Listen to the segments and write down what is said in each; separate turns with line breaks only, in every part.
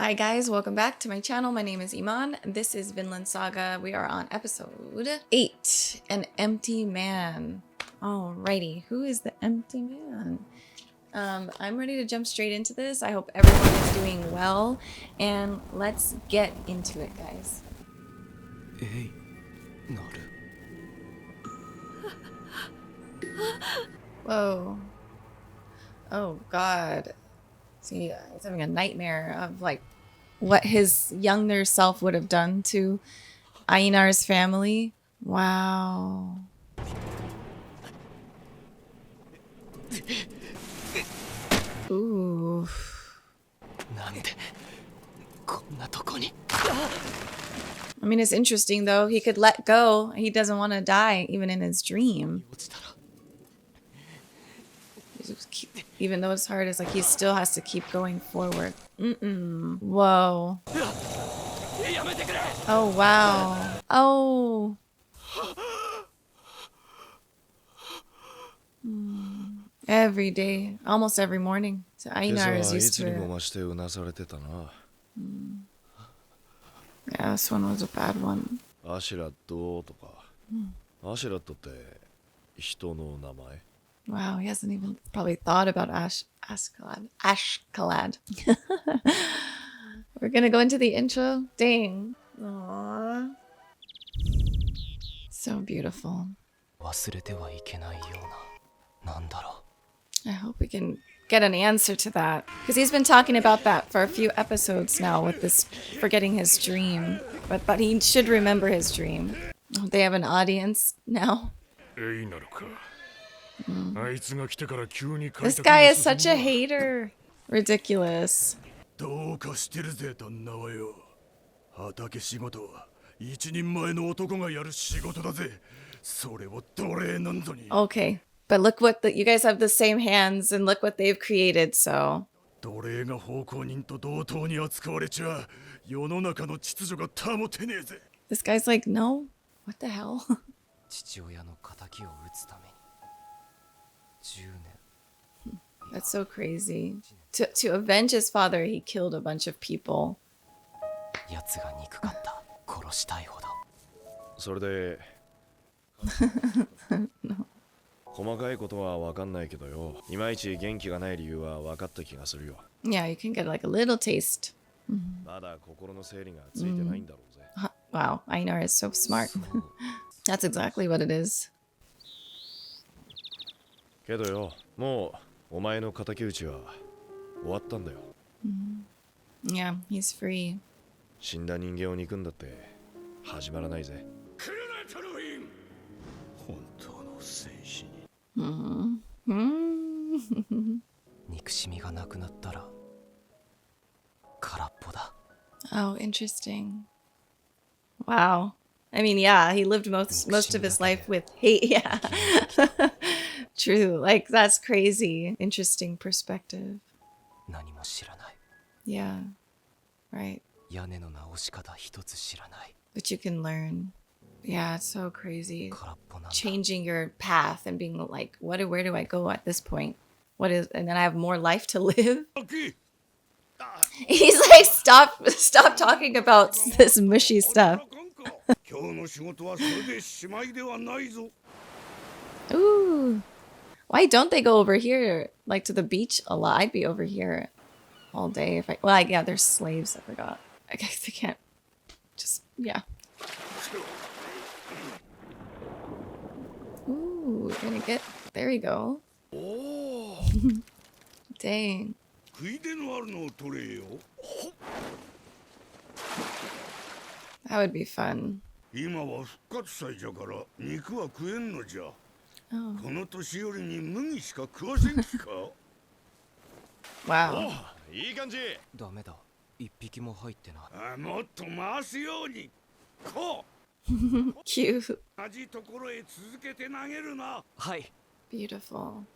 Hi guys, welcome back to my channel. My name is Iman. This is Vinland Saga. We are on episode 8, An Empty Man. Alrighty, who is the empty man? I'm ready to jump straight into this. I hope everyone is doing well, and let's get into it, guys.
Hey,
Whoa. Oh god. See, he's having a nightmare of like what his younger self would have done to Einar's family. Wow. Ooh. I mean, it's interesting though. He could let go. He doesn't want to die even in his dream. Even though it's hard, it's like he still has to keep going forward. Whoa. Oh, wow. Oh. Every day, almost every morning. So Einar is used to it. Yeah, this one was a bad one. Wow, he hasn't even probably thought about Ashkalad. We're gonna go into the intro. Dang. Aww. So beautiful. I hope we can get an answer to that. Because he's been talking about that for a few episodes now with this forgetting his dream. But he should remember his dream. Oh, they have an audience now. This guy is such a hater. Ridiculous. Okay, but look what you guys have the same hands and look what they've created, so. This guy's like, no? What the hell? That's so crazy. To avenge his father, he killed a bunch of people. No. Yeah, you can get like a little taste. Wow, Einar is so smart. That's exactly what it is. Yeah, he's free. Oh, interesting. Wow. I mean, yeah, he lived most of his life with hate. Yeah. True. Like, that's crazy. Interesting perspective. Yeah. Right. But you can learn. Yeah, it's so crazy. Changing your path and being like, where do I go at this point? And then I have more life to live. He's like, stop talking about this mushy stuff. Ooh. Why don't they go over here? Like to the beach a lot. I'd be over here all day if yeah, there's slaves, I forgot. I guess they can't just, yeah. Ooh, we're gonna get, there we go. Dang. That would be fun. Oh. Wow. Cute. Beautiful.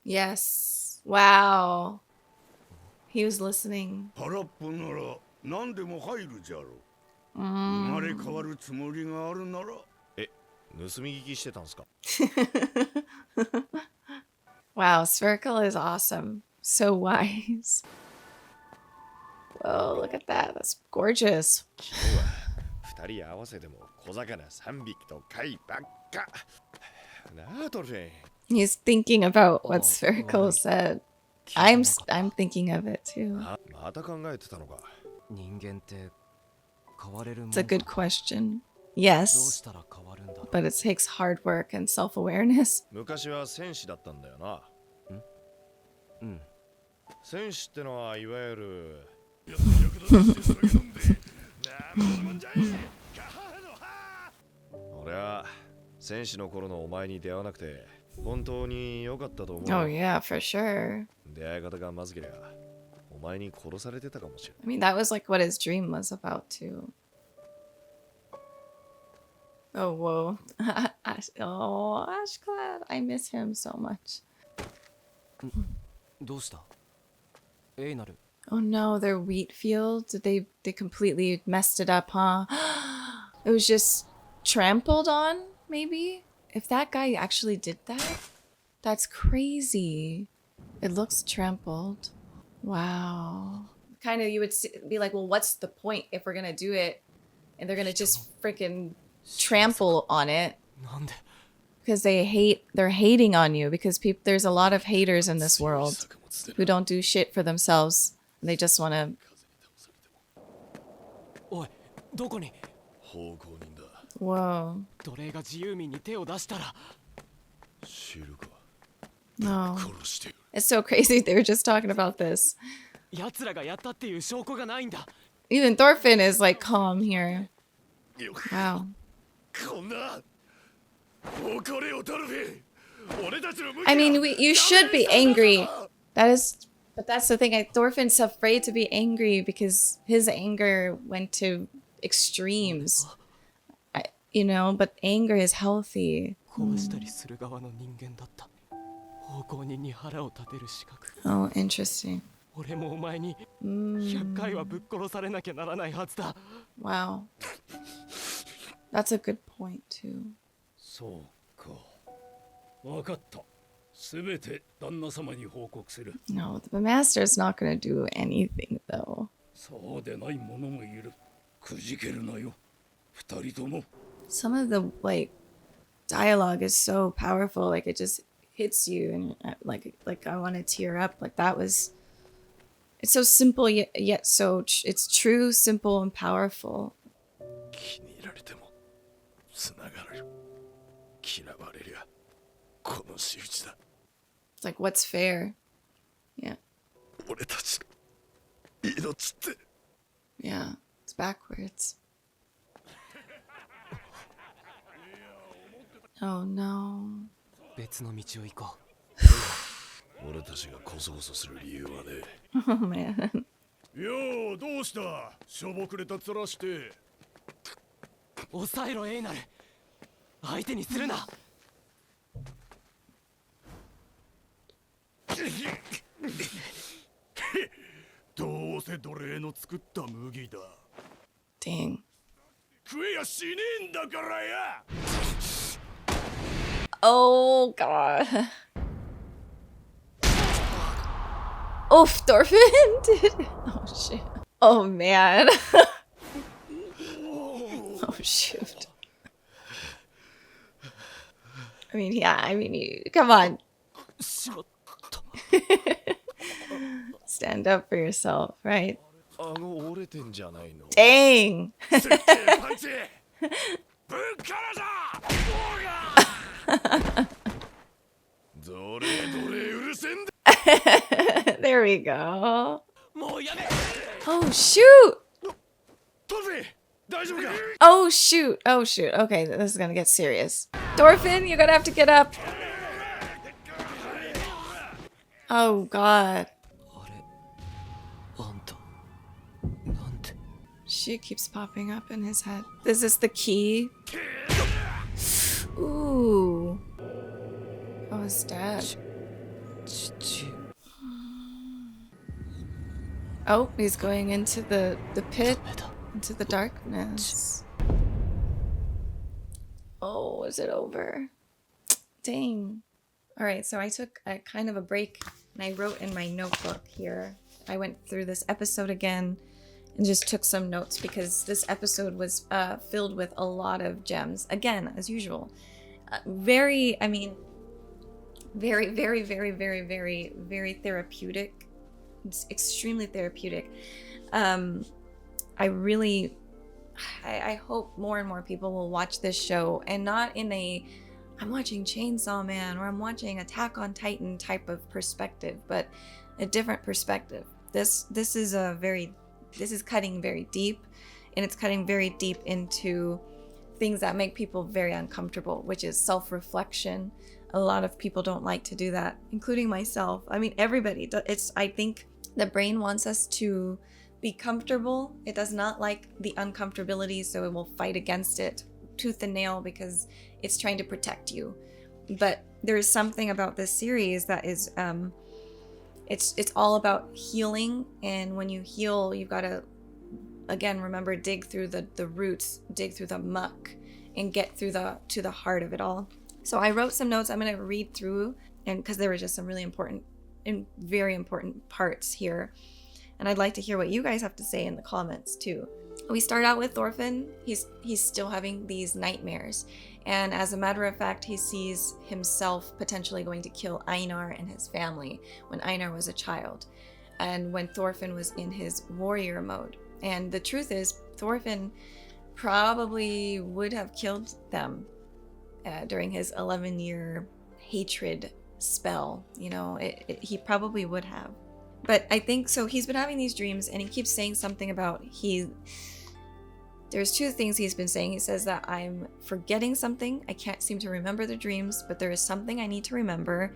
Yes. Wow. He was listening. Wow, Sverkel is awesome. So wise. Oh, look at that. That's gorgeous.
2人合わせても小魚3匹と貝ばっか。なあ、トルフィン。
He's thinking about what Sverkel said. I'm thinking of it too.
また考えてたのか。
人間って変われるもん
It's a good question. Yes,
どうしたら変わるんだろう
but it takes hard work and self-awareness.
昔は戦士だったんだよな。
うん。
戦士ってのはいわゆる。俺は戦士の頃のお前に出会わなくて本当に良かったと思う。
Oh yeah, for sure.
出会い方がまずけりゃお前に殺されてたかもしれない。
I mean, that was like what his dream was about too. Oh, whoa. Oh, Ashclad. I miss him so much.
どうしたエイナル
Oh no, their wheat field. They completely messed it up, huh? It was just trampled on, maybe? If that guy actually did that, that's crazy. It looks trampled. Wow. Kind of, you would be like, well, what's the point if we're gonna do it and they're gonna just freaking trample on it?
なんで
Because they're hating on you because there's a lot of haters in this world who don't do shit for themselves. They just want to.
おいどこに
奉公人だ。
Whoa.
奴隷が自由民に手を出したら
知るか。
No.
殺してやる。
It's so crazy. They were just talking about this.
奴らがやったっていう証拠がないんだ
Even Thorfinn is like calm here. Wow.
こんな。怒れよトルフィン。俺たちの武器
I mean, you should be angry. But that's the thing. Thorfinn's afraid to be angry because his anger went to extremes. But anger is healthy.
殺したりする側の人間だった奉公人に腹を立てる資格
Oh, interesting.
俺もお前に100回はぶっ殺されなきゃならないはずだ
Wow. That's a good point, too.
そうか。わかった。すべて旦那様に報告する。
No, the master's not going to do anything, though.
そうでない者もいる。くじけるなよ。二人とも。
Some of the, dialogue is so powerful. Like, it just hits you and, like I want to tear up. Like, that was... It's so simple, yet so... It's true, simple, and powerful.
気に入られてもつながる。嫌われりゃこの仕打ちだ。
It's like, what's fair? Yeah.
俺たちの命って。
Yeah. It's backwards. Oh, no.
別の道を行こ
俺たちがこそこそする理由はね。
Oh, man.
よう、どうした。しょぼくれた面して。
う抑えろエイナル相手にするな
どうせ奴隷の作った麦だ。
Dang.
食えやしねえんだからや。
Oh, God. Oof, Thorfinn did. Oh, shit. Oh, man. Oh, shoot. I mean, yeah, come on.
しまった
Stand up for yourself, right?
顎折れてんじゃないの。
Dang.
せっけえパンチ。ぶっからだ。どれどれうるせんだ。
There we go.
もうやめ
Oh, shoot.
トルフィン、大丈夫か。
Oh, shoot. Oh, shoot. Okay, this is gonna get serious. Thorfinn, you're gonna have to get up. Oh, God.
あれあんたなんて
She keeps popping up in his head. Is this the key? Ooh. Oh, his dad.
父
Oh, he's going into the pit,
ダメだ
into the darkness. Oh, is it over? Dang. All right, so I took a kind of a break and I wrote in my notebook here I went through this episode again and just took some notes because this episode was filled with a lot of gems. Again, as usual. Very, very, very, very, very, very, very therapeutic. It's extremely therapeutic. I hope more and more people will watch this show, and not in a I'm watching Chainsaw Man or I'm watching Attack on Titan type of perspective, but a different perspective. This is cutting very deep, and it's cutting very deep into things that make people very uncomfortable, which is self-reflection. A lot of people don't like to do that, including myself. I mean, everybody. I think the brain wants us to be comfortable. It does not like the uncomfortability, so it will fight against it tooth and nail because it's trying to protect you. But there is something about this series that is it's all about healing, and when you heal, you've got to, again, remember, dig through the roots, dig through the muck, and get through to the heart of it all. So I wrote some notes I'm going to read through, and because there were just some really important and very important parts here, and I'd like to hear what you guys have to say in the comments too. We start out with Thorfinn. He's still having these nightmares, and as a matter of fact, he sees himself potentially going to kill Einar and his family when Einar was a child, and when Thorfinn was in his warrior mode. And the truth is, Thorfinn probably would have killed them during his 11-year hatred spell. He probably would have. But I think so. He's been having these dreams, and he keeps saying something about there's two things he's been saying. He says that I'm forgetting something. I can't seem to remember the dreams, but there is something I need to remember.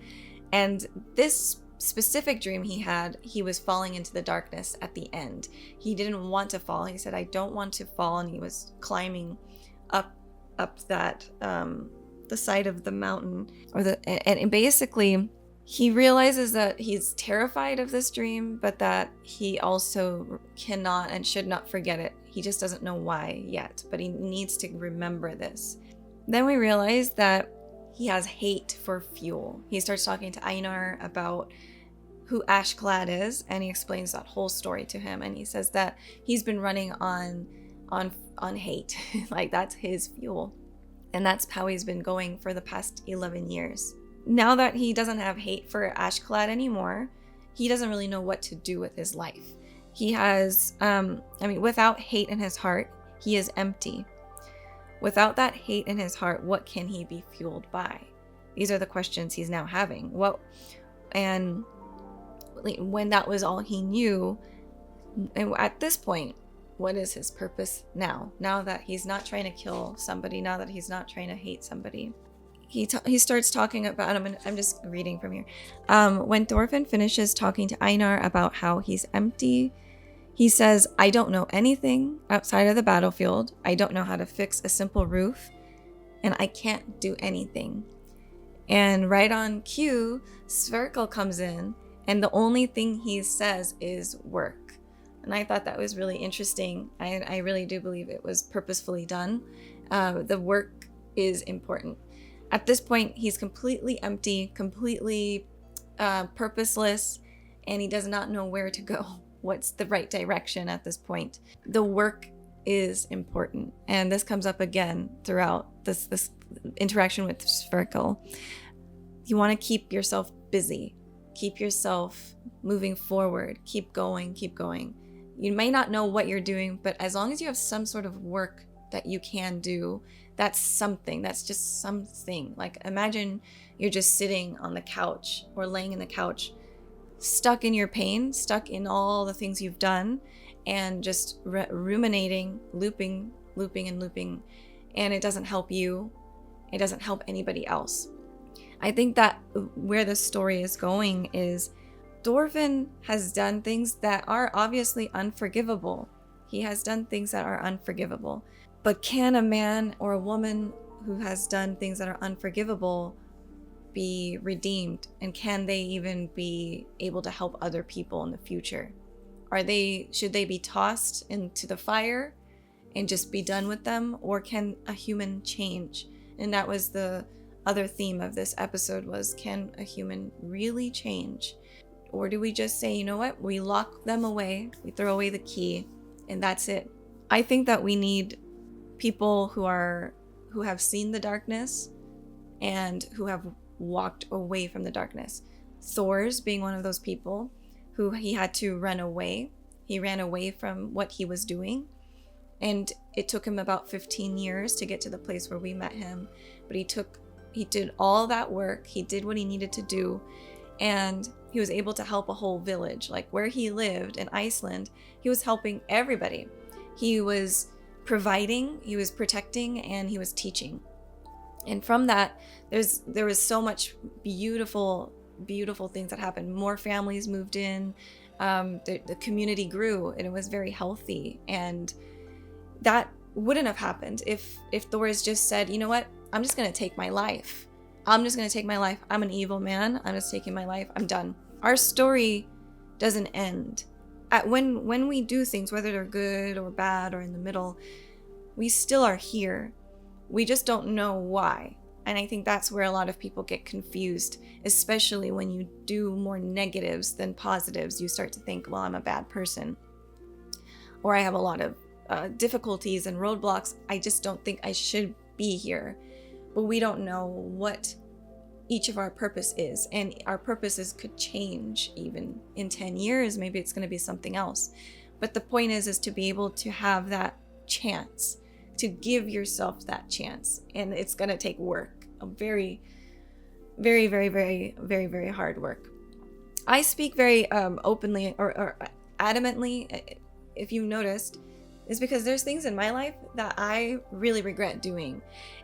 And this specific dream he had, he was falling into the darkness at the end. He didn't want to fall. He said, I don't want to fall. And he was climbing up that, the side of the mountain, and basically he realizes that he's terrified of this dream, but that he also cannot and should not forget it. He just doesn't know why yet, but he needs to remember this. Then we realize that he has hate for fuel. He starts talking to Einar about who Ashklad is, and he explains that whole story to him, and he says that he's been running on hate. Like, that's his fuel. And that's how he's been going for the past 11 years. Now that he doesn't have hate for Ashklad anymore, he doesn't really know what to do with his life. He has, without hate in his heart, he is empty. Without that hate in his heart, what can he be fueled by? These are the questions he's now having. And when that was all he knew, and at this point, what is his purpose now? Now that he's not trying to kill somebody, now that he's not trying to hate somebody. He starts talking about, I'm just reading from here. When Thorfinn finishes talking to Einar about how he's empty, he says, I don't know anything outside of the battlefield. I don't know how to fix a simple roof, and I can't do anything. And right on cue, Sverkel comes in, and the only thing he says is work. And I thought that was really interesting. I really do believe it was purposefully done. The work is important. At this point, he's completely empty, completely purposeless, and he does not know where to go. What's the right direction at this point? The work is important. And this comes up again throughout this interaction with Sverkel. You want to keep yourself busy. Keep yourself moving forward. Keep going, keep going. You may not know what you're doing, but as long as you have some sort of work that you can do, that's something. That's just something. Like, imagine you're just sitting on the couch or laying in the couch, stuck in your pain, stuck in all the things you've done, and just ruminating, looping, and it doesn't help you. It doesn't help anybody else. I think that where the story is going is Thorfinn has done things that are obviously unforgivable. He has done things that are unforgivable. But can a man or a woman who has done things that are unforgivable be redeemed? And can they even be able to help other people in the future? Should they be tossed into the fire and just be done with them? Or can a human change? And that was the other theme of this episode, was, can a human really change? Or do we just say, you know what, we lock them away, we throw away the key, and that's it? I think that we need people who have seen the darkness and who have walked away from the darkness. Thor's being one of those people who he had to run away. He ran away from what he was doing, and it took him about 15 years to get to the place where we met him. But he did all that work. He did what he needed to do, and he was able to help a whole village. Like where he lived in Iceland, he was helping everybody. He was providing, he was protecting, and he was teaching. And from that, there was so much beautiful things that happened. More families moved in. The community grew, and it was very healthy. And that wouldn't have happened if Thor's just said, you know what, I'm just going to take my life. I'm just going to take my life. I'm an evil man. I'm just taking my life. I'm done. Our story doesn't end. When we do things, whether they're good or bad or in the middle, we still are here. We just don't know why. And I think that's where a lot of people get confused, especially when you do more negatives than positives. You start to think, well, I'm a bad person, or I have a lot of difficulties and roadblocks. I just don't think I should be here. But we don't know what each of our purpose is, and our purposes could change even in 10 years. Maybe it's going to be something else. But the point is to be able to have that chance, to give yourself that chance. And it's going to take work, a very, very, very, very, very, very hard work. I speak very openly or adamantly, if you noticed, is because there's things in my life that I really regret doing.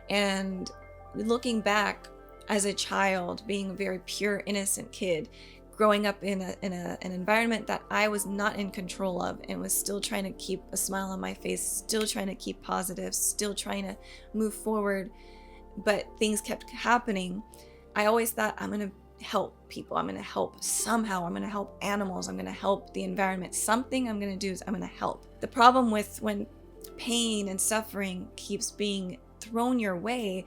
And looking back as a child, being a very pure, innocent kid, growing up in an environment that I was not in control of, and was still trying to keep a smile on my face, still trying to keep positive, still trying to move forward, but things kept happening. I always thought, I'm going to help people. I'm going to help somehow. I'm going to help animals. I'm going to help the environment. Something I'm going to do is I'm going to help. The problem with when pain and suffering keeps being thrown your way,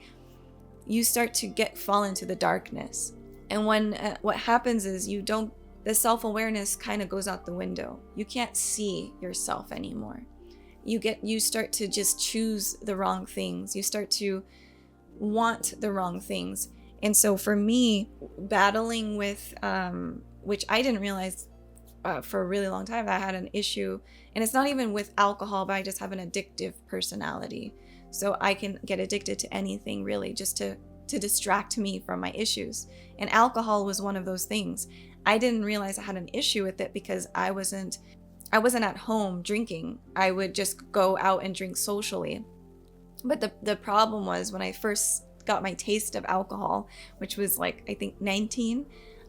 you start to fall into the darkness. And when what happens is the self-awareness kind of goes out the window. You can't see yourself anymore. You start to just choose the wrong things. You start to want the wrong things. And so for me, battling with, which I didn't realize for a really long time, that I had an issue. And it's not even with alcohol, but I just have an addictive personality. So I can get addicted to anything, really, just to distract me from my issues. And alcohol was one of those things. I didn't realize I had an issue with it because I wasn't at home drinking. I would just go out and drink socially. But the problem was, when I first got my taste of alcohol, which was like, I think 19,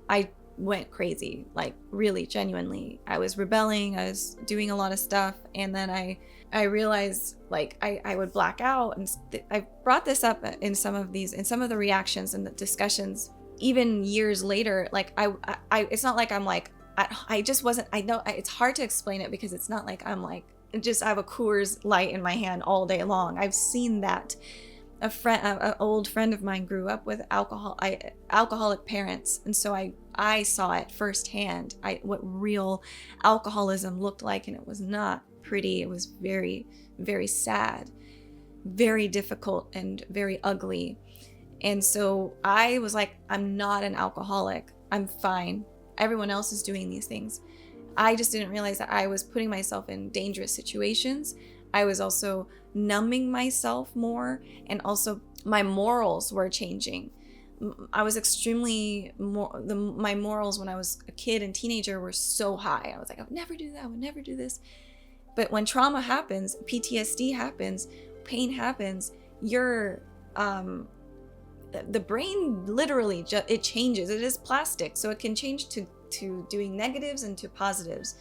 I went crazy, like really genuinely. I was rebelling, I was doing a lot of stuff, and then I realized, like, I would black out. And I brought this up in some of the reactions and the discussions, even years later. Like I it's not like I'm like, I just wasn't, I know it's hard to explain it because it's not like I'm like, just I have a Coors Light in my hand all day long. I've seen that. An old friend of mine grew up with alcoholic parents, and so I saw it firsthand. What real alcoholism looked like, and it was not pretty. It was very, very sad, very difficult, and very ugly. And so I was like, I'm not an alcoholic. I'm fine. Everyone else is doing these things. I just didn't realize that I was putting myself in dangerous situations. I was also numbing myself more, and also my morals were changing. I was my morals when I was a kid and teenager were so high. I was like, I would never do that. I would never do this. But when trauma happens, PTSD happens, pain happens, the brain literally it changes. It is plastic, so it can change to doing negatives and to positives,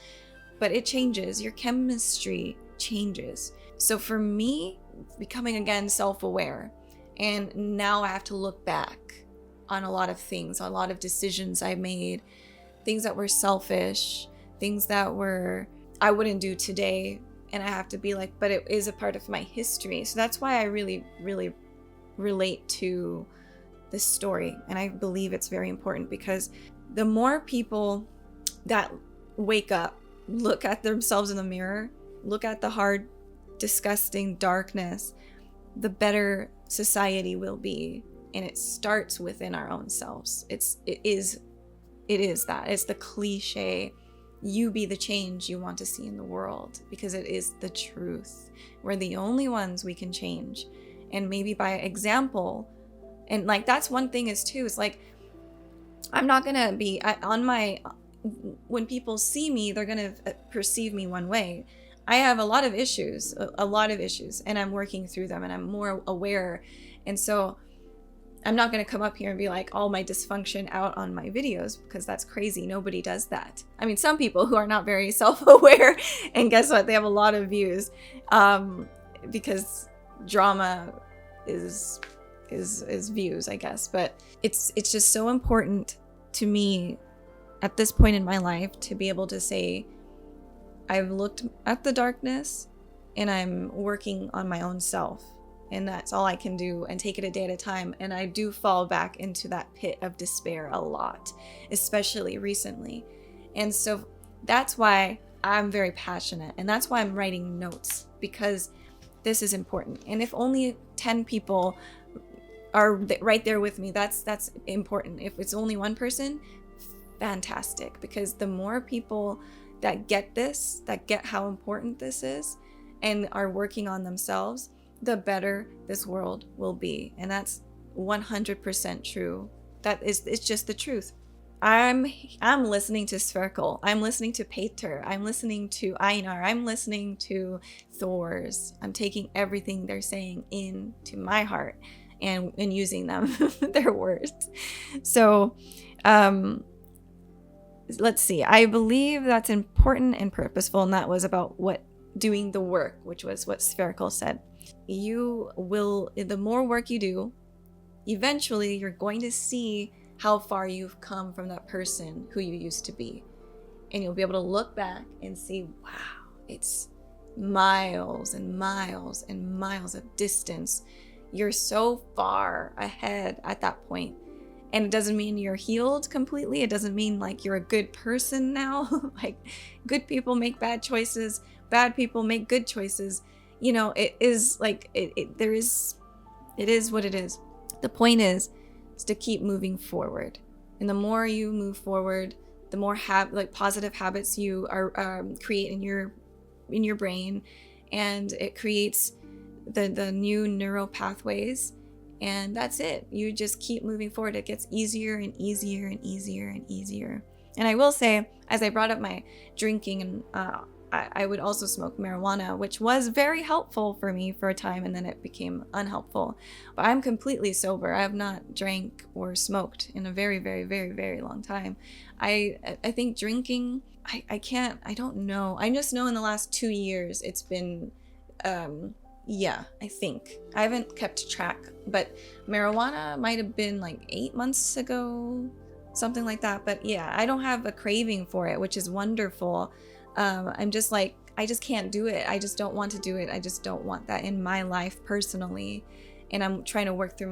but it changes. Your chemistry changes. So for me, becoming again self-aware, and now I have to look back on a lot of things, a lot of decisions I made, things that were selfish, things that I wouldn't do today, and I have to be like, but it is a part of my history. So that's why I really, really relate to this story, and I believe it's very important, because the more people that wake up, look at themselves in the mirror, look at the hard, disgusting darkness, the better society will be. And it starts within our own selves. It is that. It's the cliche, you be the change you want to see in the world, because it is the truth. We're the only ones we can change. And maybe by example, and like that's one thing is too, is like, I'm not gonna be when people see me, they're gonna perceive me one way. I have a lot of issues, and I'm working through them, and I'm more aware. And so I'm not going to come up here and be like all my dysfunction out on my videos, because that's crazy. Nobody does that. I mean, some people who are not very self-aware, and guess what? They have a lot of views, because drama is views, I guess. But it's just so important to me at this point in my life to be able to say, I've looked at the darkness and I'm working on my own self. And that's all I can do, and take it a day at a time. And I do fall back into that pit of despair a lot, especially recently. And so that's why I'm very passionate. And that's why I'm writing notes, because this is important. And if only 10 people are right there with me, that's important. If it's only one person, fantastic. Because the more people that get this, that get how important this is, and are working on themselves, the better this world will be. And that's 100% true. It's just the truth. I'm listening to Sverkel. I'm listening to Pater. I'm listening to Einar. I'm listening to Thors. I'm taking everything they're saying into my heart and using them, their words. So, let's see. I believe that's important and purposeful, and that was about doing the work, which was what Sverkel said. You will, the more work you do, eventually you're going to see how far you've come from that person who you used to be. And you'll be able to look back and see, wow, it's miles and miles and miles of distance. You're so far ahead at that point. And it doesn't mean you're healed completely. It doesn't mean like you're a good person now. Like, good people make bad choices. Bad people make good choices. You know, it is like, it is what it is. The point is to keep moving forward. And the more you move forward, the more positive habits you are create in your brain, and it creates the new neural pathways. And that's it. You just keep moving forward. It gets easier and easier and easier and easier. And I will say, as I brought up my drinking, and I would also smoke marijuana, which was very helpful for me for a time, and then it became unhelpful. But I'm completely sober. I have not drank or smoked in a very, very, very, very long time. I think drinking, I don't know. I just know in the last 2 years it's been, I think. I haven't kept track, but marijuana might have been like 8 months ago, something like that. But yeah, I don't have a craving for it, which is wonderful. I'm just like, I just can't do it. I just don't want to do it. I just don't want that in my life personally. And I'm trying to work through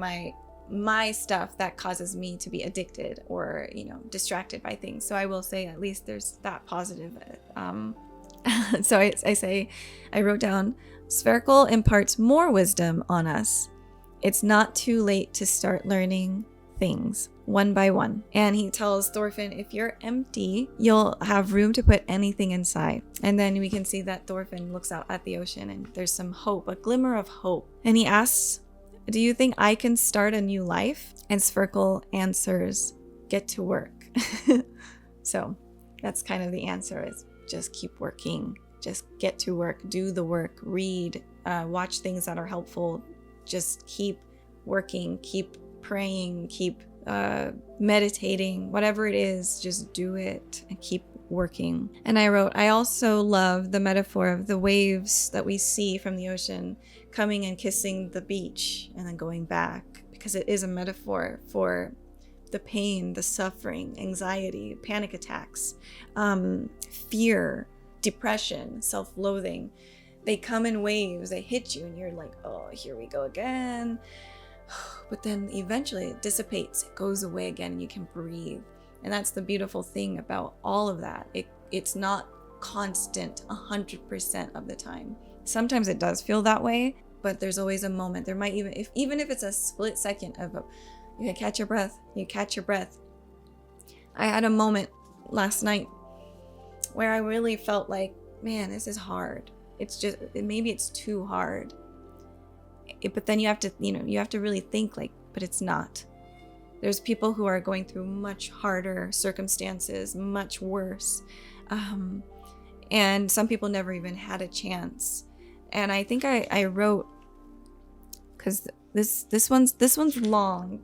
my stuff that causes me to be addicted or, distracted by things. So I will say at least there's that positive. So I wrote down, Sverkel imparts more wisdom on us. It's not too late to start learning things one by one. And he tells Thorfinn, if you're empty, you'll have room to put anything inside. And then we can see that Thorfinn looks out at the ocean and there's some hope, a glimmer of hope. And he asks, do you think I can start a new life? And Sverkel answers, get to work. So that's kind of the answer, is just keep working. Just get to work, do the work, read, watch things that are helpful. Just keep working, keep praying, keep meditating, whatever it is, just do it and keep working. And I wrote, I also love the metaphor of the waves that we see from the ocean coming and kissing the beach and then going back, because it is a metaphor for the pain, the suffering, anxiety, panic attacks, fear, depression, self-loathing. They come in waves, they hit you, and you're like, oh, here we go again. But then eventually it dissipates, it goes away again, and you can breathe. And that's the beautiful thing about all of that. It's not constant 100% of the time. Sometimes it does feel that way, but there's always a moment. There might even if it's a split second of you catch your breath, I had a moment last night where I really felt like, man, this is hard. It's just, maybe it's too hard. But then you have to really think like, but it's not. There's people who are going through much harder circumstances, much worse. And some people never even had a chance. And I think I wrote, because this one's long.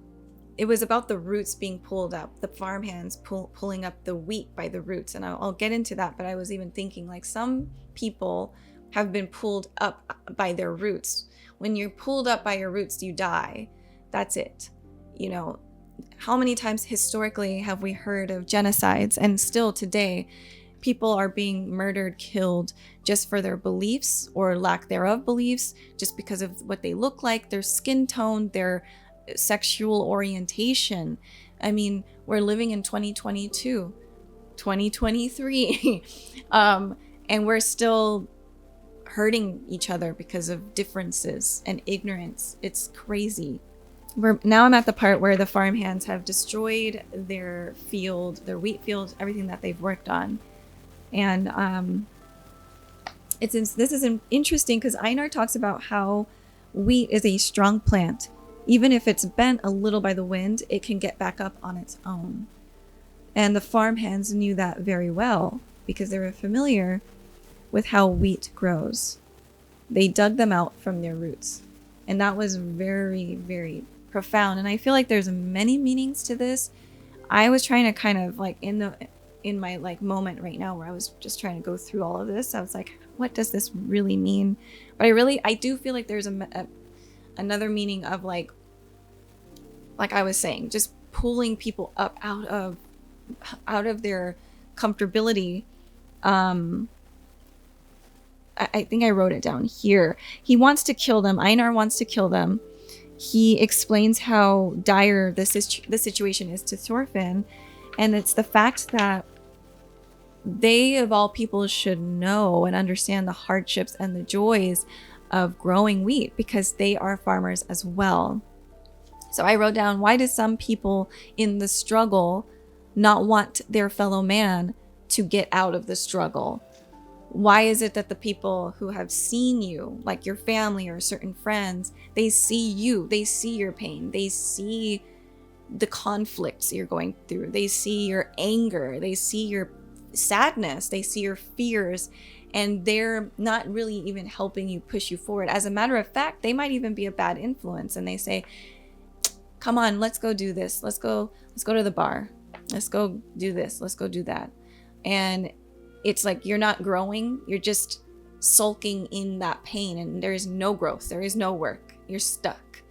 It was about the roots being pulled up, the farmhands pulling up the wheat by the roots. And I'll get into that, but I was even thinking like some people have been pulled up by their roots. When you're pulled up by your roots, you die. That's it. You know, how many times historically have we heard of genocides? And still today, people are being murdered, killed just for their beliefs or lack thereof beliefs, just because of what they look like, their skin tone, their sexual orientation. I mean, we're living in 2022, 2023, and we're still hurting each other because of differences and ignorance. It's crazy. Now I'm at the part where the farmhands have destroyed their field, their wheat field, everything that they've worked on. And this is interesting because Einar talks about how wheat is a strong plant. Even if it's bent a little by the wind, it can get back up on its own. And the farmhands knew that very well because they were familiar with how wheat grows. They dug them out from their roots. And that was very, very profound. And I feel like there's many meanings to this. I was trying to kind of like in my like moment right now where I was just trying to go through all of this. I was like, what does this really mean? But I do feel like there's another meaning of like I was saying, just pulling people up out of their comfortability. I think I wrote it down here. He wants to kill them. Einar wants to kill them. He explains how dire the situation is to Thorfinn, and it's the fact that they of all people should know and understand the hardships and the joys of growing wheat because they are farmers as well. So I wrote down, why do some people in the struggle not want their fellow man to get out of the struggle? Why is it that the people who have seen you, like your family or certain friends, they see you, they see your pain, they see the conflicts you're going through, they see your anger, they see your sadness, they see your fears, and they're not really even helping you push you forward. As a matter of fact, they might even be a bad influence, and they say, come on, let's go do this. Let's go to the bar. Let's go do this. Let's go do that. And it's like you're not growing. You're just sulking in that pain, and there is no growth. There is no work. You're stuck.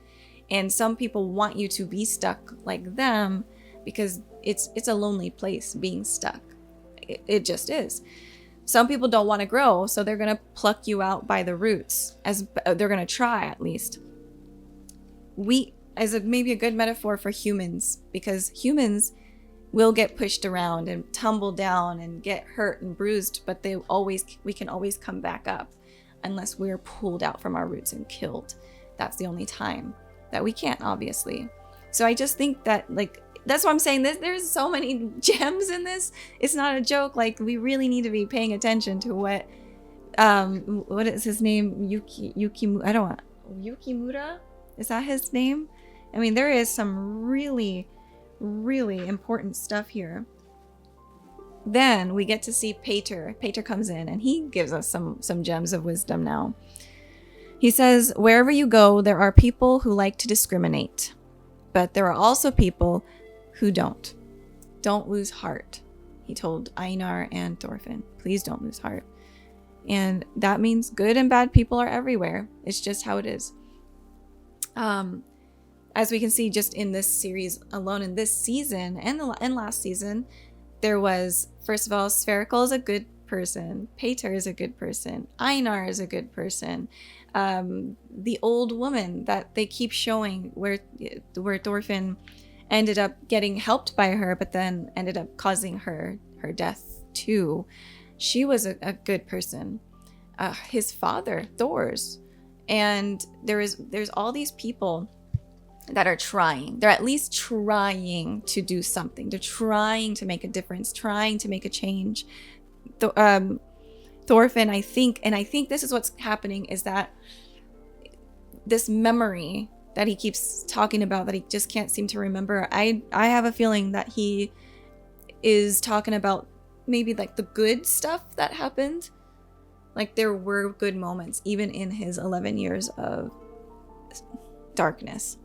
And some people want you to be stuck like them because it's a lonely place being stuck. It just is. Some people don't want to grow, so they're going to pluck you out by the roots. As they're going to try, at least. Wheat is maybe a good metaphor for humans, because humans will get pushed around and tumble down and get hurt and bruised, but we can always come back up unless we're pulled out from our roots and killed. That's the only time that we can't, obviously. So I just think that, like, that's what I'm saying. There's so many gems in this. It's not a joke. Like, we really need to be paying attention to what is his name? Yukimura? Is that his name? I mean, there is some really, really important stuff here. Then we get to see Pater. Pater comes in and he gives us some gems of wisdom now. He says, wherever you go, there are people who like to discriminate, but there are also people who don't. Don't lose heart, he told Einar and Thorfinn. Please don't lose heart. And that means good and bad people are everywhere. It's just how it is. As we can see just in this series alone, in this season and last season, there was, first of all, Sverkel is a good person. Pater is a good person. Einar is a good person. The old woman that they keep showing where Thorfinn ended up getting helped by her, but then ended up causing her death too. She was a good person. His father, Thor's. And there's all these people that are trying. They're at least trying to do something. They're trying to make a difference, trying to make a change. Thorfinn, I think this is what's happening, is that this memory that he keeps talking about that he just can't seem to remember, I have a feeling that he is talking about maybe like the good stuff that happened. Like there were good moments even in his 11 years of darkness.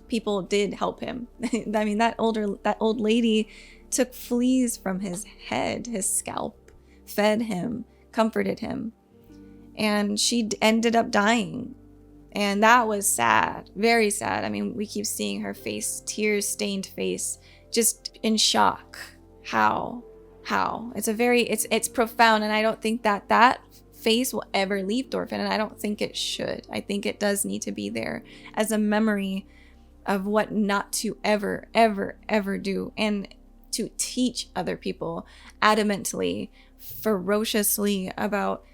People did help him. I mean, that old lady took fleas from his head, his scalp, fed him, comforted him, and she ended up dying. And that was sad, very sad. I mean, we keep seeing her face, tear-stained face, just in shock. How? It's profound, and I don't think that face will ever leave Thorfinn, and I don't think it should. I think it does need to be there as a memory of what not to ever, ever, ever do, and to teach other people adamantly, ferociously about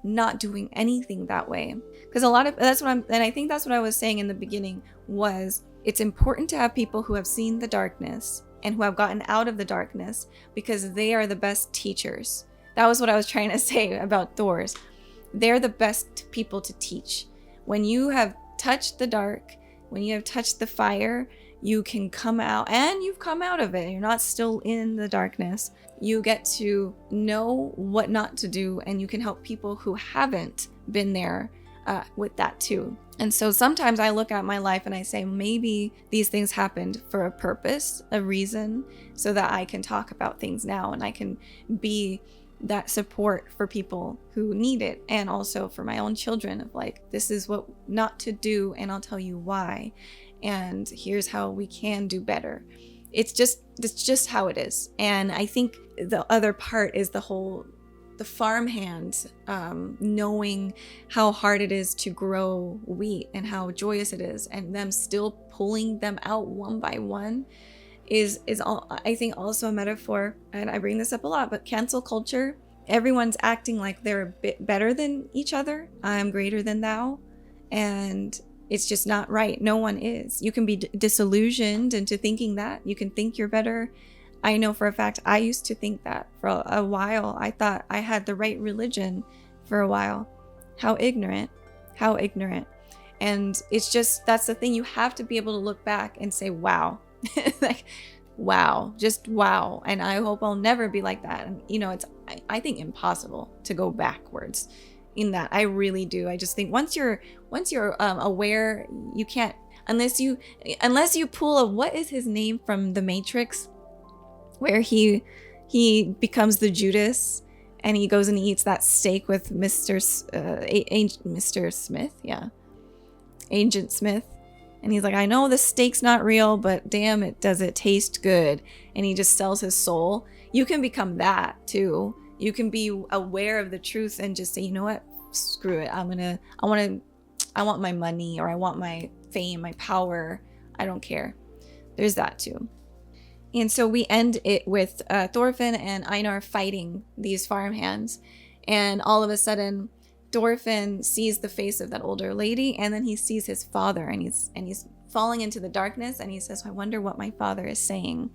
not doing anything that way. Because I think that's what I was saying in the beginning, was it's important to have people who have seen the darkness and who have gotten out of the darkness, because they are the best teachers. That was what I was trying to say about Thor's. They're the best people to teach. When you have touched the dark, when you have touched the fire, you can come out, and you've come out of it. You're not still in the darkness. You get to know what not to do, and you can help people who haven't been there with that too. And so sometimes I look at my life and I say, maybe these things happened for a purpose, a reason, so that I can talk about things now and I can be that support for people who need it, and also for my own children of like, this is what not to do, and I'll tell you why, and here's how we can do better. It's just how it is. And I think the other part is the farmhand, knowing how hard it is to grow wheat and how joyous it is, and them still pulling them out one by one is all, I think, also a metaphor. And I bring this up a lot, but cancel culture, everyone's acting like they're a bit better than each other. I'm greater than thou. And it's just not right. No one is. You can be disillusioned into thinking that. You can think you're better. I know for a fact I used to think that for a while. I thought I had the right religion for a while. How ignorant. How ignorant. And it's just, that's the thing. You have to be able to look back and say, wow. Like, wow. Just wow. And I hope I'll never be like that. And, you know, it's, I think, impossible to go backwards in that. I really do. I just think once you're aware, you can't, unless you pull a, what is his name from The Matrix, where he becomes the Judas and he goes and he eats that steak with Mr. Smith, yeah, Agent Smith, and he's like, I know the steak's not real, but damn it, does it taste good? And he just sells his soul. You can become that too. You can be aware of the truth and just say, you know what, screw it. I want my money, or I want my fame, my power. I don't care. There's that too. And so we end it with Thorfinn and Einar fighting these farmhands. And all of a sudden, Thorfinn sees the face of that older lady, and then he sees his father, and he's falling into the darkness, and he says, I wonder what my father is saying.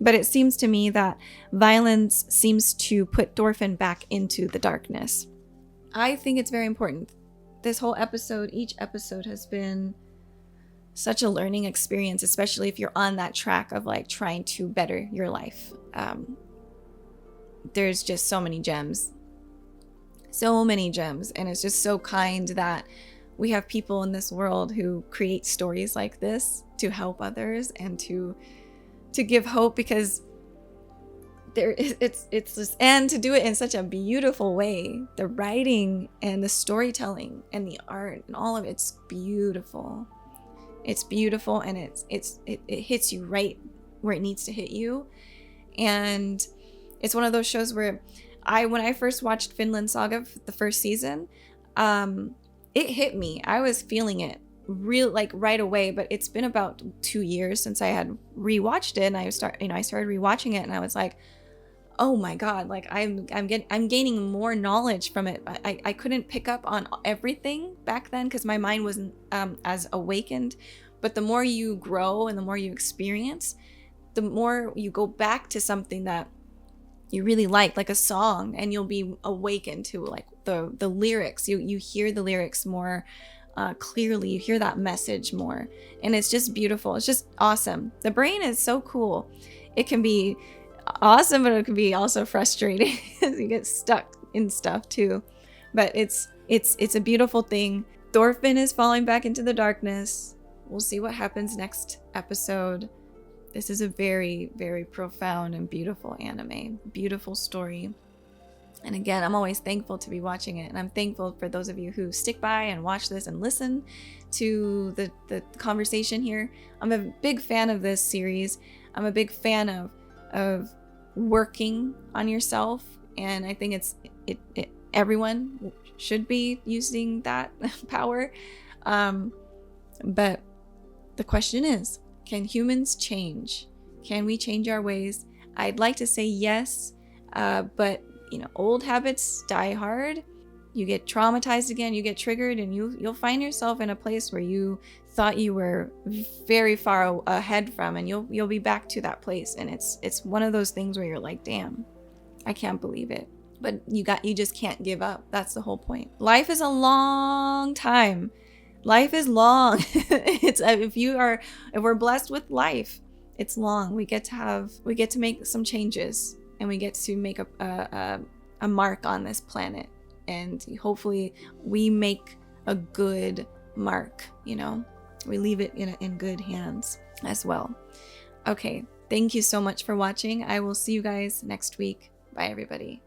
But it seems to me that violence seems to put Thorfinn back into the darkness. I think it's very important. This whole episode, each episode has been such a learning experience, especially if you're on that track of like trying to better your life. There's just so many gems, and it's just so kind that we have people in this world who create stories like this to help others and to give hope, because it's just, and to do it in such a beautiful way. The writing and the storytelling and the art and all of it's beautiful. It's beautiful, and it hits you right where it needs to hit you. And it's one of those shows where when I first watched Vinland Saga, the first season, it hit me. I was feeling it. real like right away, but it's been about 2 years since I had rewatched it, and I started rewatching it, and I was like, oh my god, like I'm gaining more knowledge from it. I couldn't pick up on everything back then because my mind wasn't as awakened. But the more you grow and the more you experience, the more you go back to something that you really like a song, and you'll be awakened to like the lyrics. You hear the lyrics more clearly, you hear that message more, and it's just beautiful. It's just awesome. The brain is so cool. It can be awesome, but it can be also frustrating as you get stuck in stuff too. But it's a beautiful thing. Thorfinn is falling back into the darkness. We'll see what happens next episode. This is a very, very profound and beautiful anime. Beautiful story. And again, I'm always thankful to be watching it. And I'm thankful for those of you who stick by and watch this and listen to the conversation here. I'm a big fan of this series. I'm a big fan of working on yourself. And I think everyone should be using that power. But the question is, can humans change? Can we change our ways? I'd like to say yes, but old habits die hard. You get traumatized again, you get triggered, and you'll find yourself in a place where you thought you were very far ahead from, and you'll be back to that place. And it's one of those things where you're like, damn, I can't believe it. But you just can't give up. That's the whole point. Life is a long time. Life is long. If we're blessed with life, it's long. We get to make some changes, and we get to make a mark on this planet, and hopefully we make a good mark. We leave it in good hands as well. Okay, thank you so much for watching. I will see you guys next week. Bye, everybody.